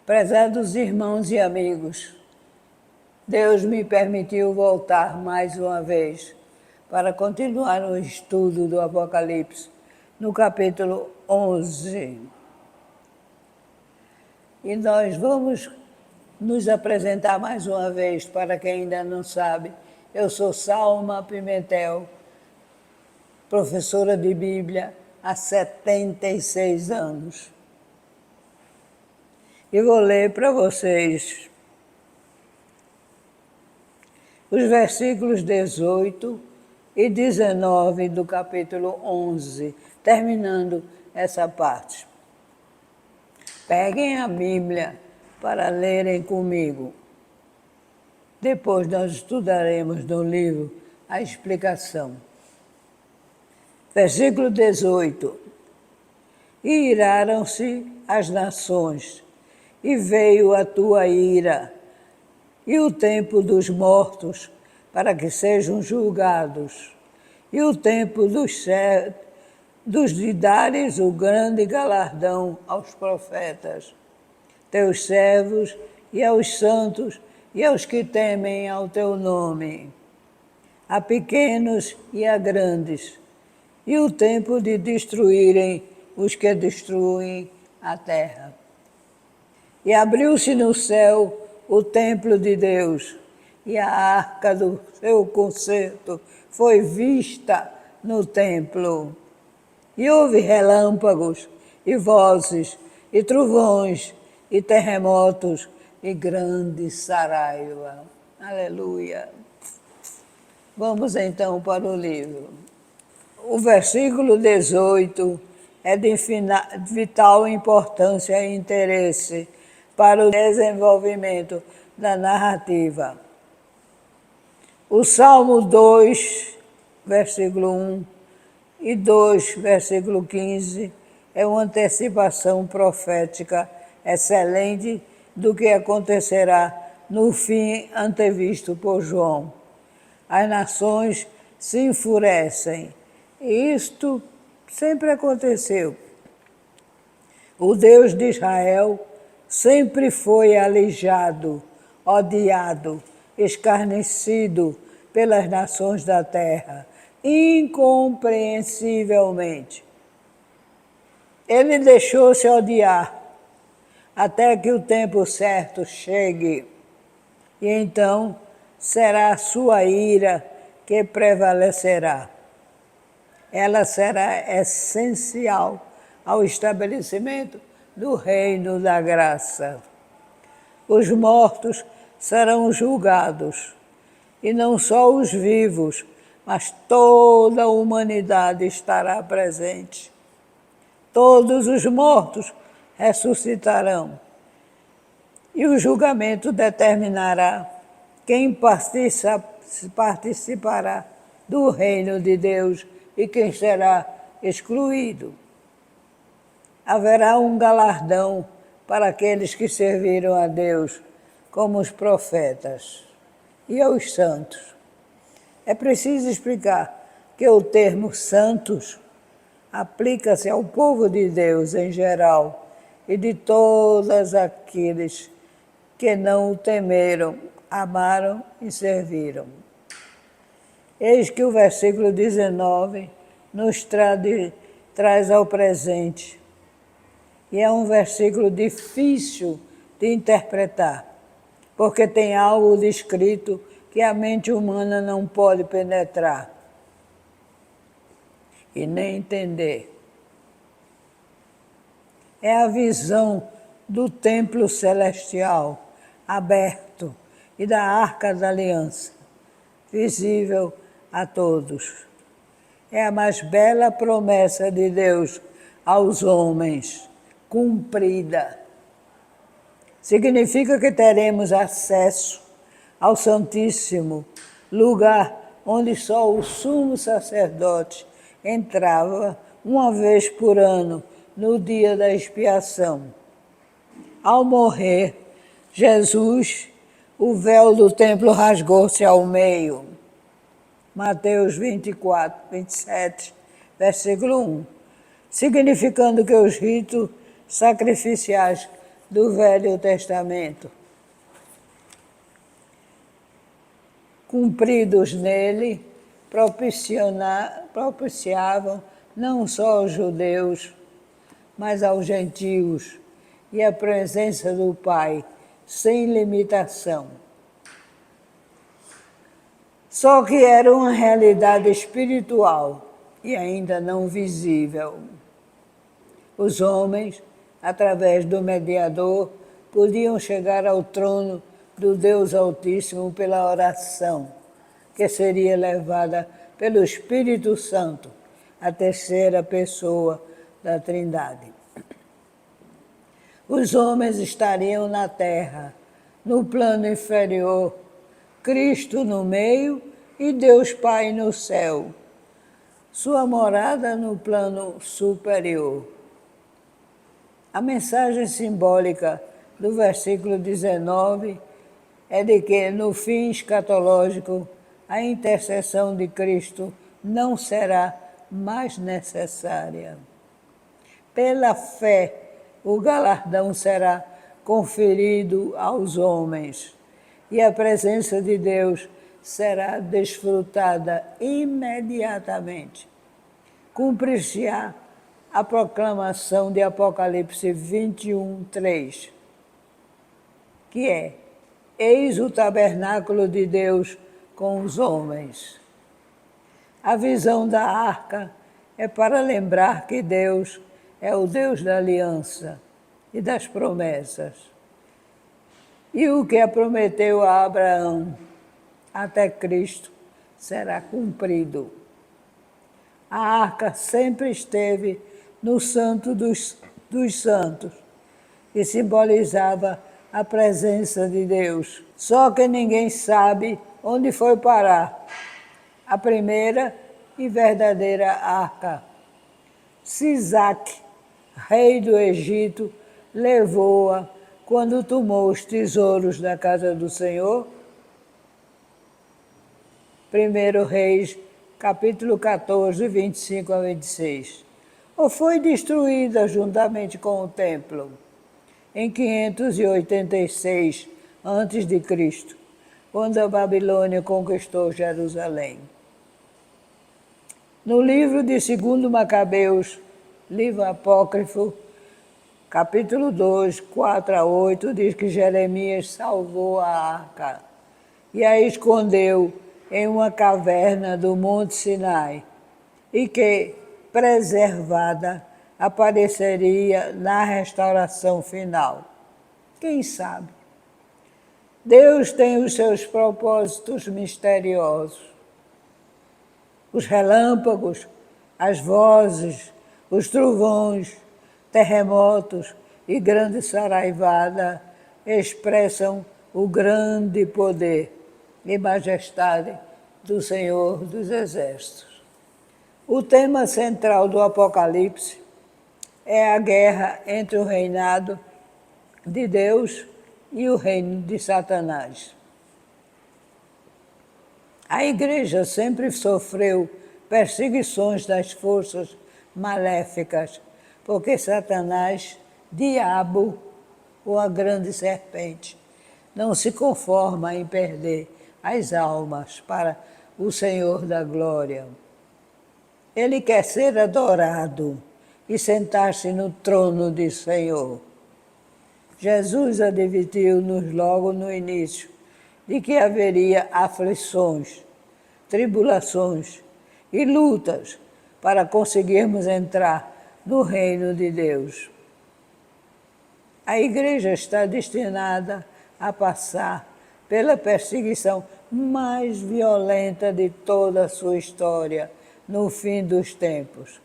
Prezados irmãos e amigos, Deus me permitiu voltar mais uma vez para continuar o estudo do Apocalipse, no capítulo 11. E nós vamos nos apresentar mais uma vez, para quem ainda não sabe. Eu sou Salma Pimentel, professora de Bíblia há 76 anos. E vou ler para vocês os versículos 18 e 19 do capítulo 11, terminando essa parte. Peguem a Bíblia para lerem comigo. Depois nós estudaremos no livro a explicação. Versículo 18. E iraram-se as nações, e veio a tua ira, e o tempo dos mortos, para que sejam julgados, e o tempo dos de dares o grande galardão aos profetas, teus servos, e aos santos, e aos que temem ao teu nome, a pequenos e a grandes, e o tempo de destruírem os que destruem a terra. E abriu-se no céu o templo de Deus, e a arca do seu concerto foi vista no templo. E houve relâmpagos, e vozes, e trovões, e terremotos, e grande saraiva. Aleluia! Vamos então para o livro. O versículo 18 é de vital importância e interesse para o desenvolvimento da narrativa. O Salmo 2, versículo 1 e 2, versículo 15, é uma antecipação profética excelente do que acontecerá no fim antevisto por João. As nações se enfurecem, e isto sempre aconteceu. O Deus de Israel sempre foi alijado, odiado, escarnecido pelas nações da terra, incompreensivelmente. Ele deixou-se odiar até que o tempo certo chegue, e então será a sua ira que prevalecerá. Ela será essencial ao estabelecimento do reino da graça. Os mortos serão julgados, e não só os vivos, mas toda a humanidade estará presente. Todos os mortos ressuscitarão, e o julgamento determinará quem participará do reino de Deus e quem será excluído. Haverá um galardão para aqueles que serviram a Deus, como os profetas e aos santos. É preciso explicar que o termo santos aplica-se ao povo de Deus em geral e de todos aqueles que não o temeram, amaram e serviram. Eis que o versículo 19 nos traz ao presente. E é um versículo difícil de interpretar, porque tem algo descrito que a mente humana não pode penetrar e nem entender. É a visão do templo celestial aberto e da arca da aliança, visível a todos. É a mais bela promessa de Deus aos homens, cumprida. Significa que teremos acesso ao Santíssimo, lugar onde só o sumo sacerdote entrava uma vez por ano, no dia da expiação. Ao morrer, Jesus, o véu do templo rasgou-se ao meio. Mateus 24, 27, versículo 1. Significando que os ritos sacrificiais do Velho Testamento, cumpridos nele, propiciavam não só aos judeus, mas aos gentios, e a presença do Pai, sem limitação. Só que era uma realidade espiritual e ainda não visível. Os homens, através do mediador, podiam chegar ao trono do Deus Altíssimo pela oração, que seria levada pelo Espírito Santo, a terceira pessoa da Trindade. Os homens estariam na terra, no plano inferior, Cristo no meio e Deus Pai no céu, sua morada no plano superior. A mensagem simbólica do versículo 19 é de que, no fim escatológico, a intercessão de Cristo não será mais necessária. Pela fé, o galardão será conferido aos homens e a presença de Deus será desfrutada imediatamente. Cumprir-se-á a proclamação de Apocalipse 21, 3, que é: eis o tabernáculo de Deus com os homens. A visão da arca é para lembrar que Deus é o Deus da aliança e das promessas. E o que prometeu a Abraão até Cristo será cumprido. A arca sempre esteve no Santo dos Santos e simbolizava a presença de Deus. Só que ninguém sabe onde foi parar a primeira e verdadeira arca. Sisaque, rei do Egito, levou-a quando tomou os tesouros da casa do Senhor. 1 Reis, capítulo 14, 25 a 26. Ou foi destruída juntamente com o templo em 586 a.C., quando a Babilônia conquistou Jerusalém. No livro de 2 Macabeus, livro apócrifo, capítulo 2, 4 a 8, diz que Jeremias salvou a arca e a escondeu em uma caverna do Monte Sinai e que, preservada, apareceria na restauração final. Quem sabe? Deus tem os seus propósitos misteriosos. Os relâmpagos, as vozes, os trovões, terremotos e grande saraivada expressam o grande poder e majestade do Senhor dos Exércitos. O tema central do Apocalipse é a guerra entre o reinado de Deus e o reino de Satanás. A Igreja sempre sofreu perseguições das forças maléficas, porque Satanás, diabo ou a grande serpente, não se conforma em perder as almas para o Senhor da glória. Ele quer ser adorado e sentar-se no trono de Senhor. Jesus advertiu-nos logo no início de que haveria aflições, tribulações e lutas para conseguirmos entrar no reino de Deus. A Igreja está destinada a passar pela perseguição mais violenta de toda a sua história no fim dos tempos.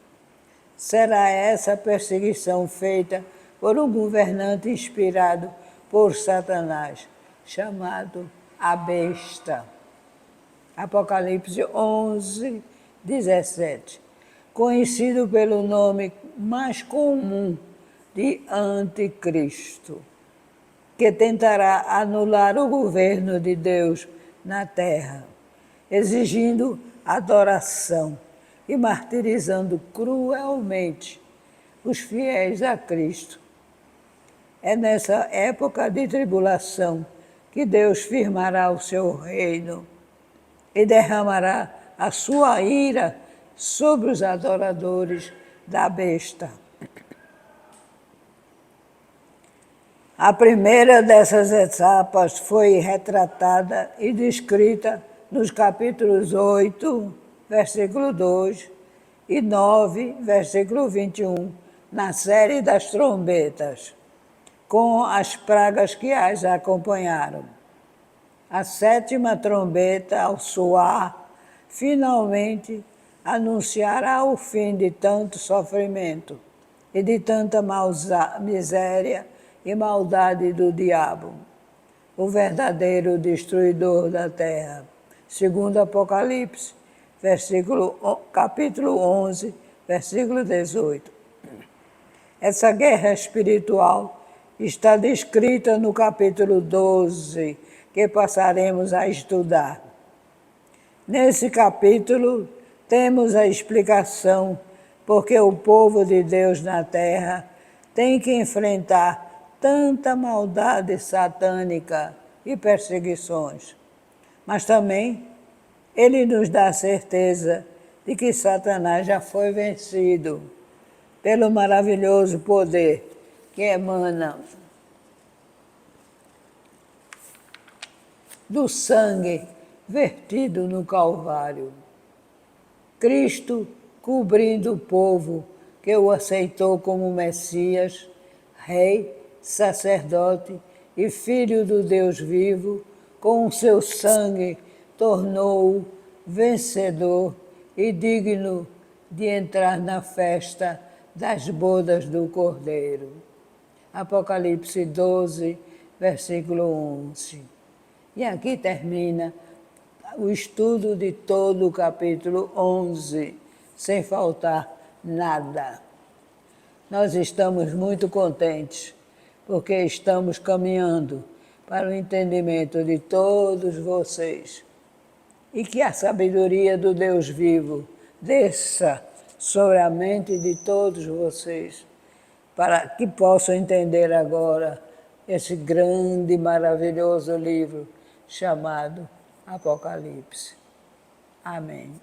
Será essa perseguição feita por um governante inspirado por Satanás, chamado a Besta. Apocalipse 11, 17. Conhecido pelo nome mais comum de Anticristo, que tentará anular o governo de Deus na terra, exigindo adoração e martirizando cruelmente os fiéis a Cristo. É nessa época de tribulação que Deus firmará o seu reino e derramará a sua ira sobre os adoradores da besta. A primeira dessas etapas foi retratada e descrita nos capítulos 8, versículo 2, e 9, versículo 21, na série das trombetas, com as pragas que as acompanharam. A sétima trombeta, ao soar, finalmente anunciará o fim de tanto sofrimento e de tanta miséria e maldade do diabo, o verdadeiro destruidor da terra. Segundo Apocalipse, capítulo 11, versículo 18. Essa guerra espiritual está descrita no capítulo 12, que passaremos a estudar. Nesse capítulo, temos a explicação porque o povo de Deus na terra tem que enfrentar tanta maldade satânica e perseguições. Mas também ele nos dá a certeza de que Satanás já foi vencido pelo maravilhoso poder que emana do sangue vertido no Calvário. Cristo cobrindo o povo que o aceitou como Messias, Rei, sacerdote e Filho do Deus vivo, com o seu sangue tornou-o vencedor e digno de entrar na festa das bodas do Cordeiro. Apocalipse 12, versículo 11. E aqui termina o estudo de todo o capítulo 11, sem faltar nada. Nós estamos muito contentes, porque estamos caminhando para o entendimento de todos vocês. E que a sabedoria do Deus vivo desça sobre a mente de todos vocês, para que possam entender agora esse grande e maravilhoso livro chamado Apocalipse. Amém.